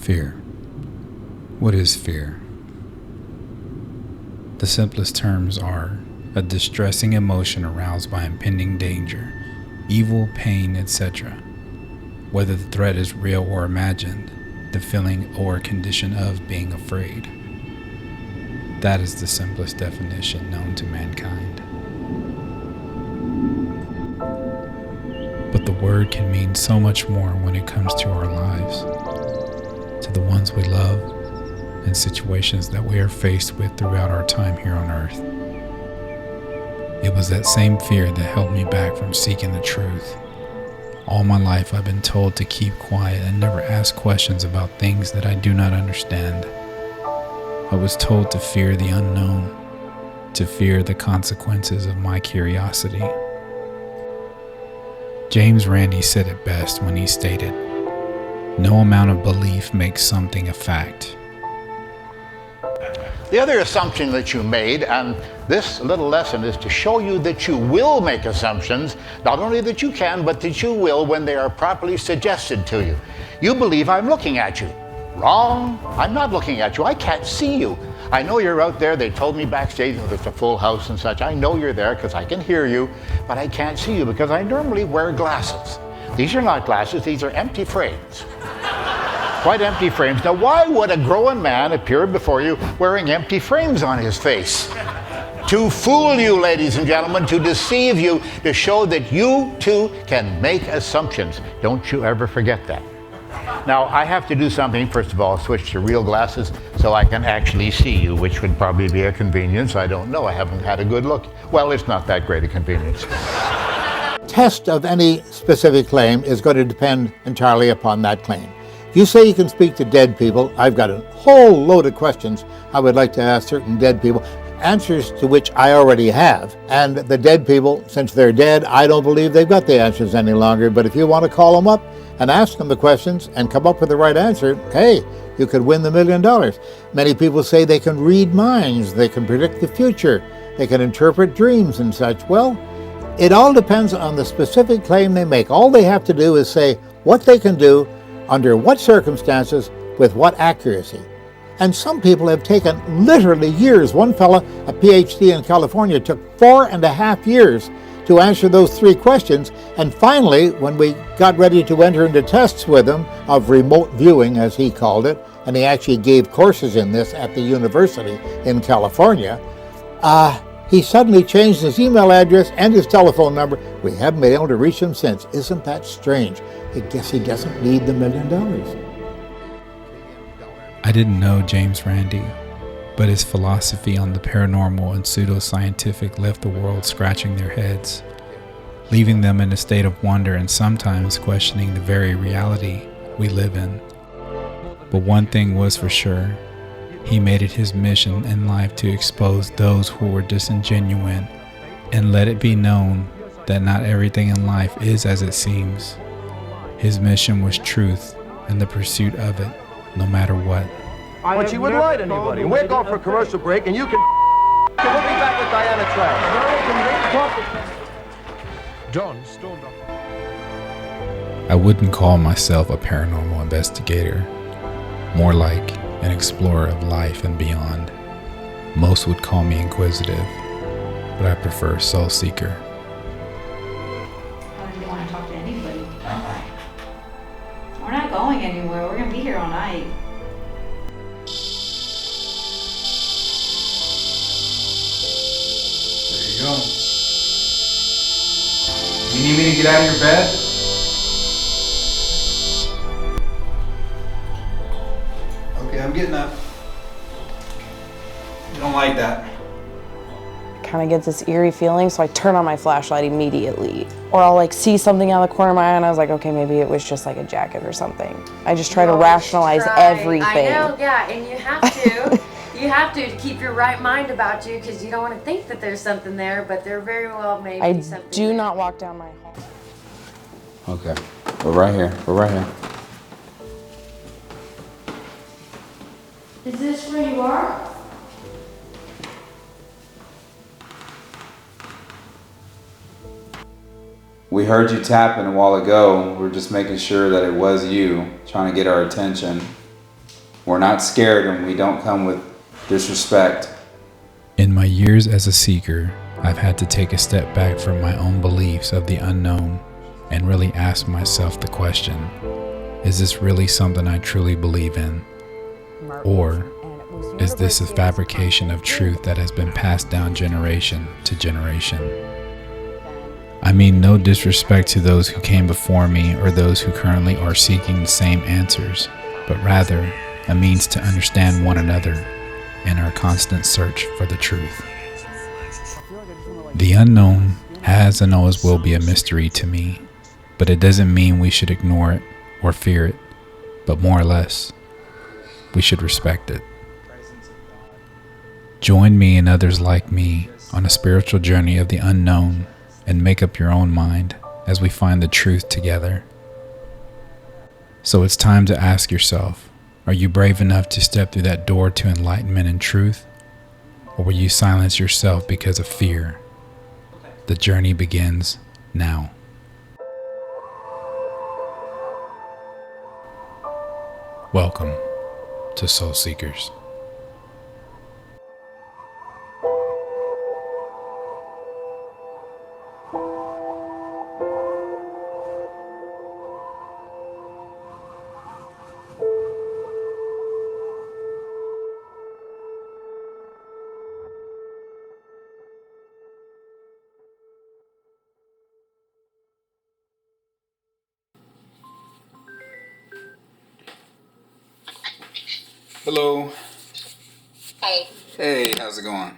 Fear. What is fear? The simplest terms are a distressing emotion aroused by impending danger, evil, pain, etc. Whether the threat is real or imagined, the feeling or condition of being afraid. That is the simplest definition known to mankind. But the word can mean so much more when it comes to our lives, to the ones we love, and situations that we are faced with throughout our time here on earth. It was that same fear that held me back from seeking the truth. All my life I've been told to keep quiet and never ask questions about things that I do not understand. I was told to fear the unknown, to fear the consequences of my curiosity. James Randi said it best when he stated, "No amount of belief makes something a fact." The other assumption that you made, and this little lesson is to show you that you will make assumptions, not only that you can, but that you will when they are properly suggested to you. You believe I'm looking at you. Wrong. I'm not looking at you. I can't see you. I know you're out there. They told me backstage that it's a full house and such. I know you're there because I can hear you, but I can't see you because I normally wear glasses. These are not glasses. These are empty frames. Quite empty frames. Now, why would a grown man appear before you wearing empty frames on his face? To fool you, ladies and gentlemen, to deceive you, to show that you too can make assumptions. Don't you ever forget that. Now, I have to do something, first of all, switch to real glasses so I can actually see you, which would probably be a convenience. I don't know. I haven't had a good look. Well, it's not that great a convenience. Test of any specific claim is going to depend entirely upon that claim. If you say you can speak to dead people, I've got a whole load of questions I would like to ask certain dead people, answers to which I already have. And the dead people, since they're dead, I don't believe they've got the answers any longer. But if you want to call them up and ask them the questions and come up with the right answer, hey, you could win the $1 million. Many people say they can read minds, they can predict the future, they can interpret dreams and such. Well, it all depends on the specific claim they make. All they have to do is say what they can do, under what circumstances, with what accuracy. And some people have taken literally years. One fella, a PhD in California, took 4.5 years to answer those 3 questions. And finally, when we got ready to enter into tests with him of remote viewing, as he called it, and he actually gave courses in this at the university in California, he suddenly changed his email address and his telephone number. We haven't been able to reach him since. Isn't that strange? I guess he doesn't need the $1 million. I didn't know James Randi, but his philosophy on the paranormal and pseudoscientific left the world scratching their heads, leaving them in a state of wonder and sometimes questioning the very reality we live in. But one thing was for sure, he made it his mission in life to expose those who were disingenuous and let it be known that not everything in life is as it seems. His mission was truth and the pursuit of it, no matter what. But she wouldn't lie to anybody. We're going for a commercial break, and you can. We'll be back with Diana Trapp. John stormed up. I wouldn't call myself a paranormal investigator, more like an explorer of life and beyond. Most would call me inquisitive, but I prefer soul seeker. I didn't want to talk to anybody. We're not going anywhere. We're going to be here all night. There you go. You need me to get out of your bed? Okay, I'm getting up. You don't like that. Kind of get this eerie feeling, so I turn on my flashlight immediately. Or I'll like see something out of the corner of my eye and I was like, okay, maybe it was just like a jacket or something. I just try to rationalize everything. I know, yeah, and you have to. You have to keep your right mind about you because you don't want to think that there's something there, but there very well may be something. I do not walk down my hall. Okay, we're right here. We're right here. Is this where you are? We heard you tapping a while ago. We're just making sure that it was you, trying to get our attention. We're not scared, and we don't come with disrespect. In my years as a seeker, I've had to take a step back from my own beliefs of the unknown and really ask myself the question, is this really something I truly believe in? Or is this a fabrication of truth that has been passed down generation to generation? I mean no disrespect to those who came before me or those who currently are seeking the same answers, but rather a means to understand one another in our constant search for the truth. The unknown has and always will be a mystery to me, but it doesn't mean we should ignore it or fear it, but more or less, we should respect it. Join me and others like me on a spiritual journey of the unknown and make up your own mind as we find the truth together. So it's time to ask yourself, are you brave enough to step through that door to enlightenment and truth? Or will you silence yourself because of fear? The journey begins now. Welcome to Soul Seekers. Hello. Hey, Hey, how's it going?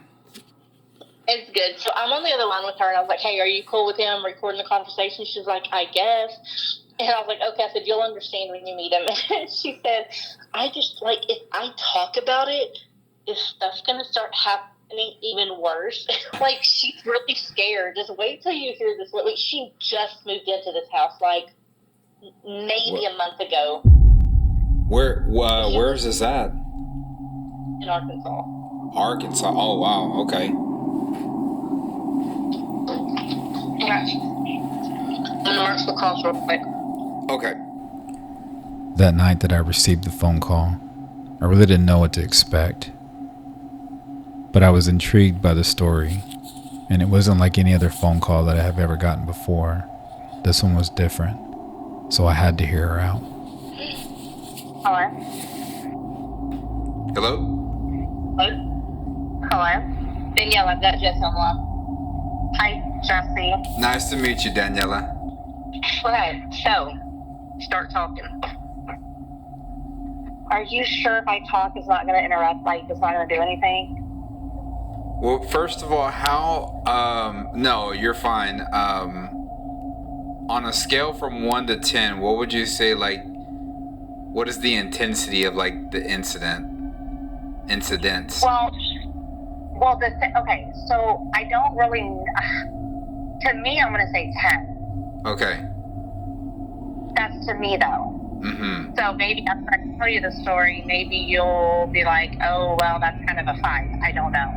it's good. So I'm on the other line with her, and I was like, hey, are you cool with him recording the conversation? She's like, I guess. And I was like, okay. I said, you'll understand when you meet him. And she said, I just, like, if I talk about it, this stuff's going to start happening even worse. Like, she's really scared. Just wait till you hear this. Like, she just moved into this house, like, maybe a month ago. Where's this at? In Arkansas. Arkansas. Oh, wow. Okay. Okay. I'm going to mark the calls real quick. Okay. That night that I received the phone call, I really didn't know what to expect. But I was intrigued by the story, and it wasn't like any other phone call that I have ever gotten before. This one was different, so I had to hear her out. Hello? Hello? Hello? Danielle, I've got Jess on the line. Hi, Jesse. Nice to meet you, Daniela. Okay, so, start talking. Are you sure if I talk it's not going to interrupt, like, it's not going to do anything? Well, first of all, no, you're fine. On a scale from 1 to 10, what would you say, like, what is the intensity of, like, the incidents? Okay, so I don't really, to me, I'm going to say 10. Okay. That's to me, though. Mm-hmm. So maybe after I tell you the story, maybe you'll be like, oh, well, that's kind of a 5. I don't know.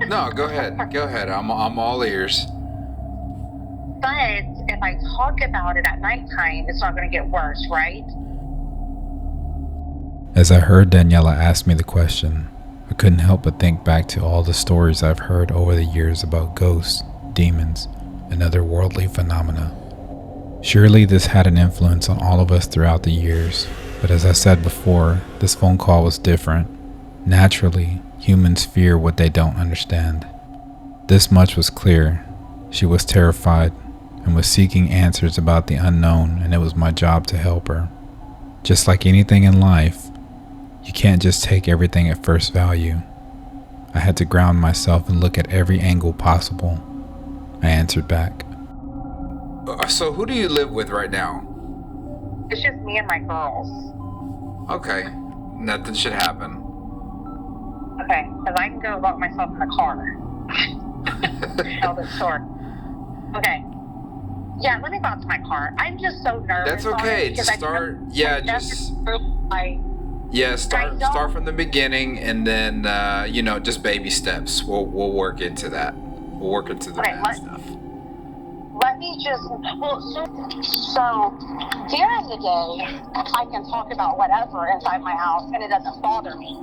No, go ahead. Go ahead. I'm all ears. But if I talk about it at nighttime, it's not going to get worse, right? As I heard Daniela ask me the question, I couldn't help but think back to all the stories I've heard over the years about ghosts, demons, and other worldly phenomena. Surely this had an influence on all of us throughout the years, but as I said before, this phone call was different. Naturally, humans fear what they don't understand. This much was clear. She was terrified and was seeking answers about the unknown, and it was my job to help her. Just like anything in life, you can't just take everything at first value. I had to ground myself and look at every angle possible. I answered back. So who do you live with right now? It's just me and my girls. Okay. Nothing should happen. Okay, because I can go lock myself in the car. Tell the story. Okay. Yeah, let me go out to my car. I'm just so nervous. That's okay. Just start. Start from the beginning, and then just baby steps. We'll work into that. We'll work into the bad stuff. let me just, well, so during the day, I can talk about whatever inside my house and it doesn't bother me.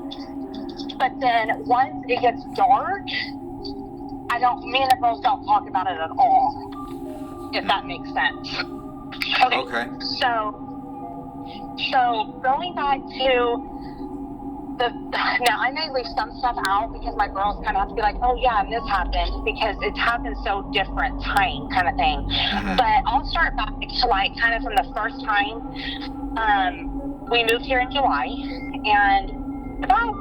But then once it gets dark, me and the girls don't talk about it at all, if that makes sense. Okay. So going back to now I may leave some stuff out because my girls kind of have to be like, oh yeah, and this happened, because it happened so different time kind of thing. But I'll start back to like kind of from the first time. We moved here in July, and about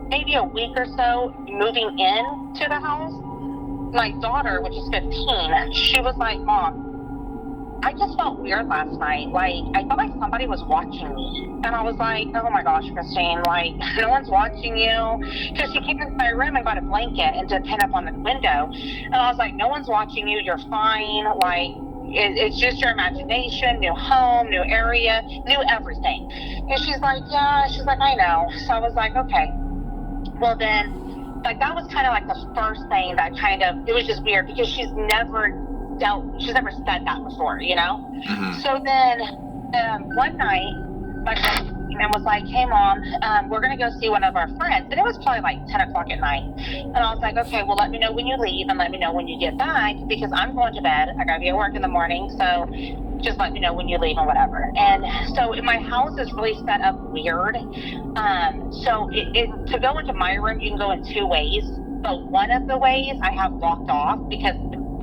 maybe a week or so moving into the house, my daughter, which is 15, she was like, Mom, I just felt weird last night. Like, I felt like somebody was watching me. And I was like, oh my gosh, Christine, like, no one's watching you. Because she came into my room and got a blanket and to pin up on the window. And I was like, no one's watching you. You're fine. Like, it's just your imagination, new home, new area, new everything. And she's like, yeah. She's like, I know. So I was like, okay. Well, then, like, that was kind of like the first thing that kind of, it was just weird because she's never said that before, you know? So then one night my friend came and was like, hey Mom, we're gonna go see one of our friends, and it was probably like 10 o'clock at night, and I was like, okay, well, let me know when you leave and let me know when you get back, because I'm going to bed, I gotta be at work in the morning, so just let me know when you leave and whatever. And so my house is really set up weird, so to go into my room you can go in two ways, but one of the ways I have locked off because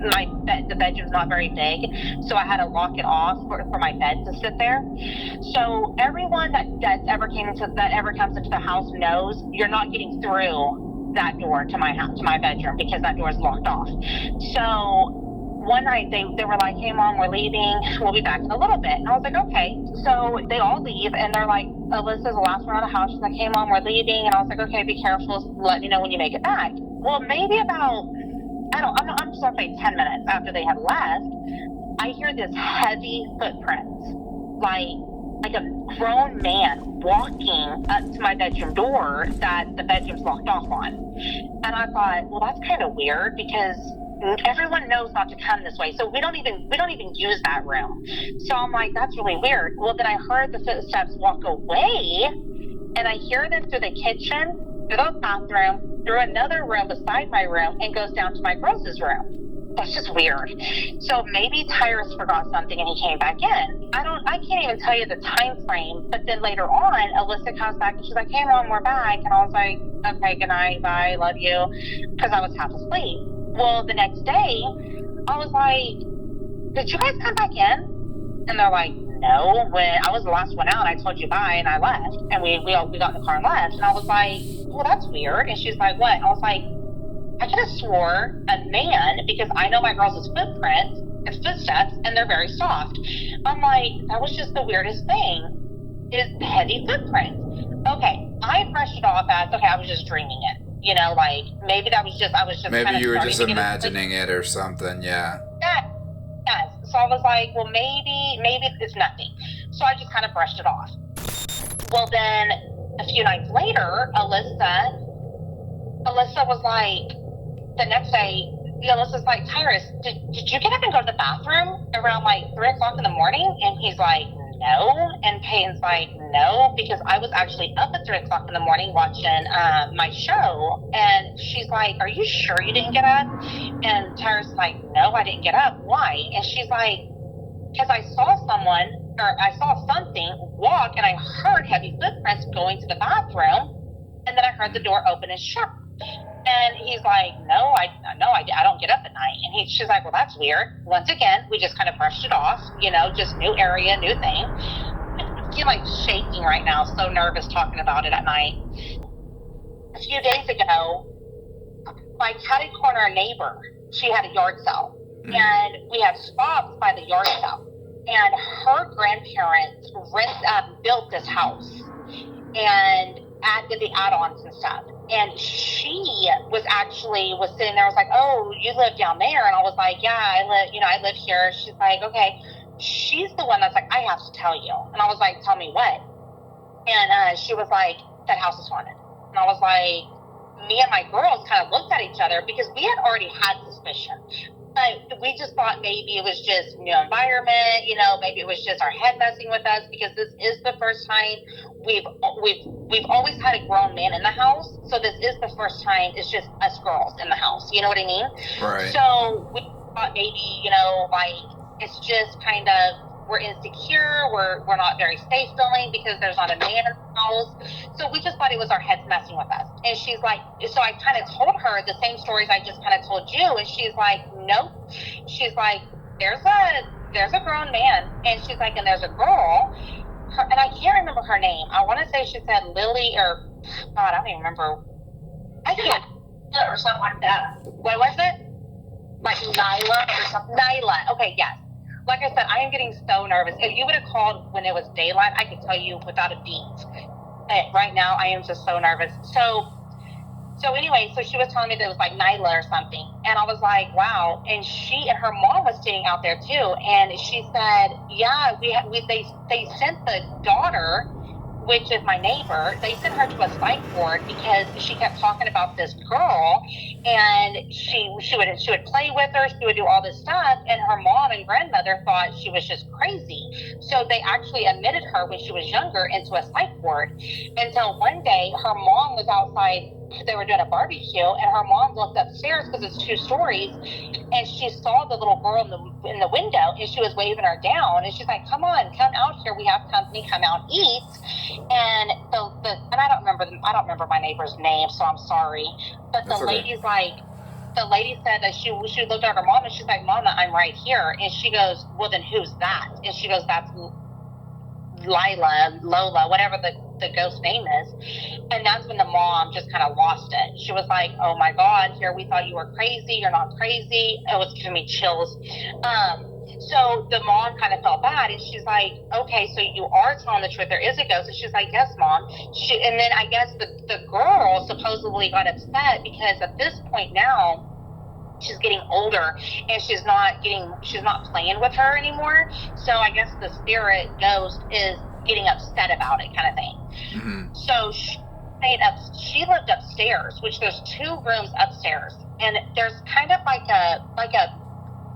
the bedroom's not very big, so I had to lock it off for my bed to sit there. So everyone that ever comes into the house knows you're not getting through that door to my house, to my bedroom, because that door is locked off. So one night they were like, hey Mom, we're leaving, we'll be back in a little bit. And I was like, okay. So they all leave and they're like, Alyssa's the last one out of the house. She's like, hey Mom, we're leaving. And I was like, okay, be careful, let me know when you make it back. Well, maybe about, I'm just gonna say 10 minutes after they had left, I hear this heavy footprints, like a grown man walking up to my bedroom door that the bedroom's locked off on. And I thought, well, that's kind of weird because everyone knows not to come this way, so we don't even use that room. So I'm like, that's really weird. Well, then I heard the footsteps walk away, and I hear them through the kitchen, through the bathroom, through another room beside my room, and goes down to my gross's room. That's just weird. So maybe Tyrus forgot something and he came back in. I can't even tell you the time frame, but then later on, Alyssa comes back and she's like, hey Mom, we're back. And I was like, okay, good night, bye, love you, because I was half asleep. Well, the next day, I was like, did you guys come back in? And they're like, no, when I was the last one out, I told you bye and I left. And we got in the car and left. And I was like, well, that's weird. And she's like, what? And I was like, I could have swore a man, because I know my girls' footprints and footsteps, and they're very soft. I'm like, that was just the weirdest thing, is heavy footprints. Okay, I brushed it off as, okay, I was just dreaming it. You know, like, maybe I was just maybe you were just imagining it or something, yeah. Yes. So I was like, well, maybe it's nothing. So I just kind of brushed it off. Well, then a few nights later, Alyssa was like, the next day, Alyssa's like, Tyrus, did you get up and go to the bathroom around like 3 o'clock in the morning? And he's like, no. And Peyton's like, no, because I was actually up at 3 o'clock in the morning watching my show. And she's like, are you sure you didn't get up? And Tyrus is like, no, I didn't get up. Why? And she's like, because I saw something walk, and I heard heavy footprints going to the bathroom, and then I heard the door open and shut. And he's like, no, I don't get up at night. And she's like, well, that's weird. Once again, we just kind of brushed it off, you know, just new area, new thing. I feel like shaking right now, so nervous talking about it at night. A few days ago, my catty corner neighbor, she had a yard sale. And we had shops by the yard sale. And her grandparents built this house and added the add-ons and stuff. And she was sitting there, was like, oh, you live down there? And I was like, yeah, I live here. She's like, okay. She's the one that's like, I have to tell you. And I was like, tell me what? And she was like, that house is haunted. And I was like, me and my girls kind of looked at each other because we had already had suspicion. But we just thought maybe it was just new environment, maybe it was just our head messing with us, because this is the first time we've always had a grown man in the house. So this is the first time it's just us girls in the house. You know what I mean? Right. So we thought maybe, like it's just kind of, we're insecure, we're not very safe feeling because there's not a man in the house. So we just thought it was our heads messing with us. And she's like, so I kind of told her the same stories I just kind of told you, and she's like, nope. She's like, there's a grown man, and she's like, and there's a girl, and I can't remember her name. I want to say she said Lily, or God, I don't even remember. I can't, or something like that. What was it? Like Nyla or something? Nyla. Okay, yes. Like I said, I am getting so nervous. If you would have called when it was daylight, I could tell you without a beat. Right now, I am just so nervous. So anyway, so she was telling me that it was like Nyla or something. And I was like, wow. And she and her mom was sitting out there too. And she said, yeah, they sent the daughter, which is my neighbor, they sent her to a psych ward because she kept talking about this girl, and she would play with her, she would do all this stuff, and her mom and grandmother thought she was just crazy. So they actually admitted her when she was younger into a psych ward. Until one day her mom was outside, they were doing a barbecue, and her mom looked upstairs because it's 2 stories, and she saw the little girl in the window, and she was waving her down, and she's like, come on, come out here, we have company, come out and eat. And and I don't remember my neighbor's name, so I'm sorry, but the lady's like, the lady said that she looked at her mom, and she's like, Mama, I'm right here. And she goes, well, then who's that? And she goes, that's Lola, whatever the ghost name is. And that's when the mom just kind of lost it. She was like, oh my God, here, we thought you were crazy, you're not crazy. It was giving me chills. So the mom kind of felt bad, and she's like, okay, so you are telling the truth, there is a ghost. And she's like, yes, Mom. And then I guess the girl supposedly got upset because at this point now, she's getting older, and she's not playing with her anymore. So I guess the spirit ghost is getting upset about it, kind of thing. Mm-hmm. So she lived upstairs, which there's 2 rooms upstairs, and there's kind of like a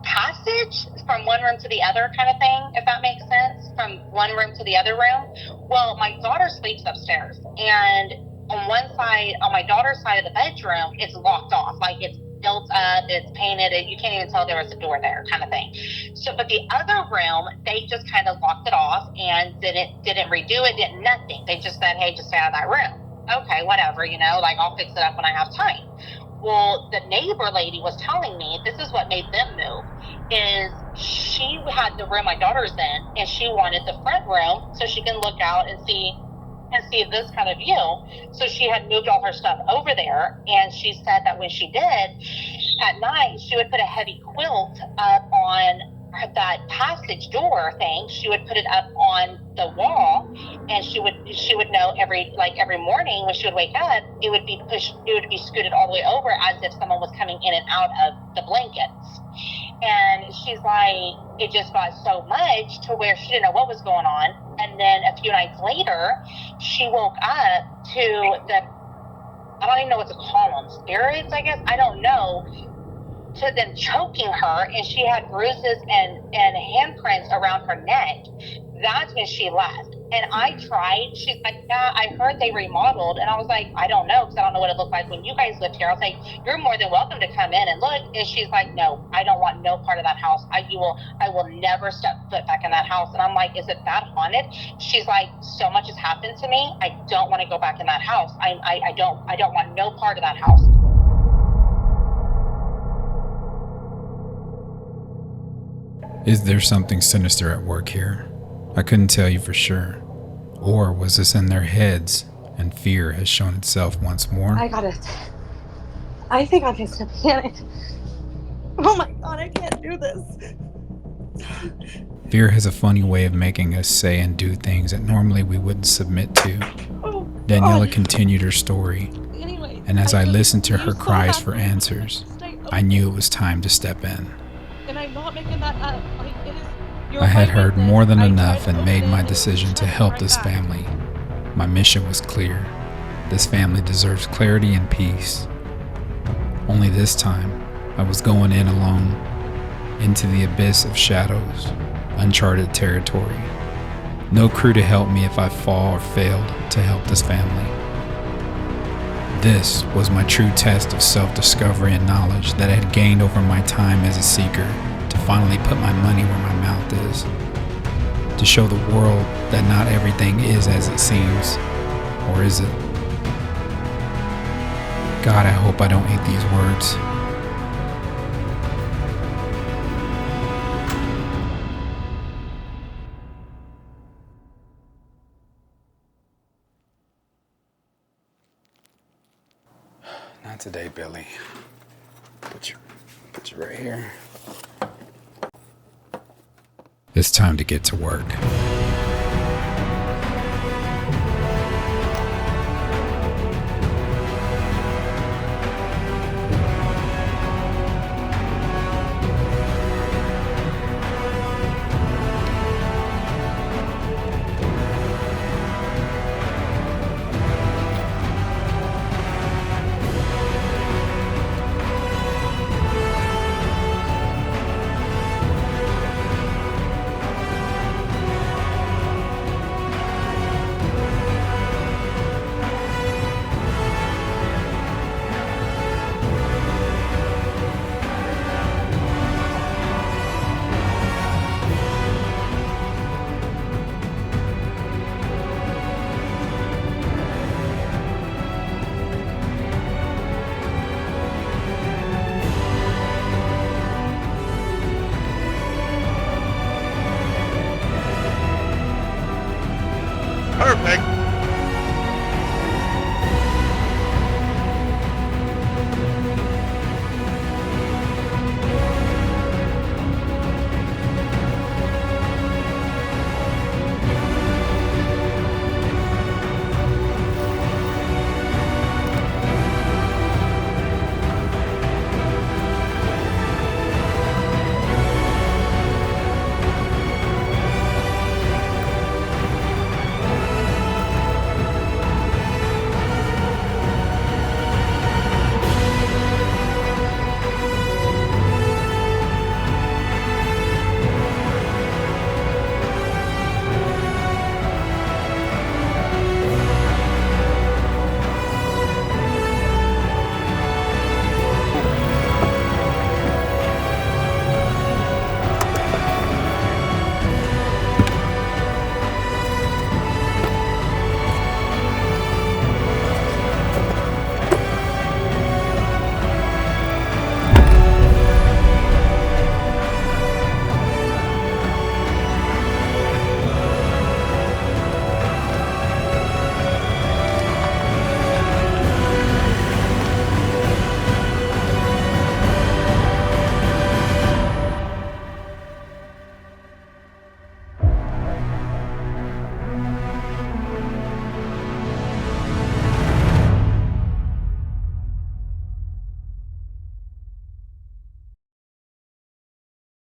passage from one room to the other, kind of thing, if that makes sense, from one room to the other room. Well, my daughter sleeps upstairs, and on one side, on my daughter's side of the bedroom, it's locked off, like it's built up, it's painted, and you can't even tell there was a door there, kind of thing. So, but the other room, they just kind of locked it off and didn't redo it, didn't nothing. They just said, hey, just stay out of that room. Okay, whatever, like I'll fix it up when I have time. Well, the neighbor lady was telling me, this is what made them move, is she had the room my daughter's in, and she wanted the front room so she can look out and see this kind of view. So she had moved all her stuff over there, and she said that when she did, at night, she would put a heavy quilt up on that passage door thing. She would put it up on the wall, and she would know every morning when she would wake up, it would be scooted all the way over as if someone was coming in and out of the blankets. And she's like, it just got so much to where she didn't know what was going on. And then a few nights later, she woke up to I don't even know what to call them, spirits, I guess, I don't know, to them choking her, and she had bruises and handprints around her neck. That's when she left. And I tried, she's like, yeah, I heard they remodeled. And I was like, I don't know, because I don't know what it looked like when you guys lived here. I was like, you're more than welcome to come in and look. And she's like, no, I don't want no part of that house. I will never step foot back in that house. And I'm like, is it that haunted? She's like, so much has happened to me, I don't want to go back in that house. I don't want no part of that house. Is there something sinister at work here? I couldn't tell you for sure. Or was this in their heads and fear has shown itself once more? I think I'm just a panic. Oh my God, I can't do this. Fear has a funny way of making us say and do things that normally we wouldn't submit to. Daniela continued her story, and as I listened to her cries for answers, I knew it was time to step in. And I'm not making that up. I had heard more than enough and made my decision to help this family. My mission was clear. This family deserves clarity and peace. Only this time, I was going in alone, into the abyss of shadows, uncharted territory. No crew to help me if I fall or failed to help this family. This was my true test of self-discovery and knowledge that I had gained over my time as a seeker to finally put my money where my mouth is. To show the world that not everything is as it seems, or is it? God, I hope I don't eat these words. Not today, Billy. Put you right here. It's time to get to work.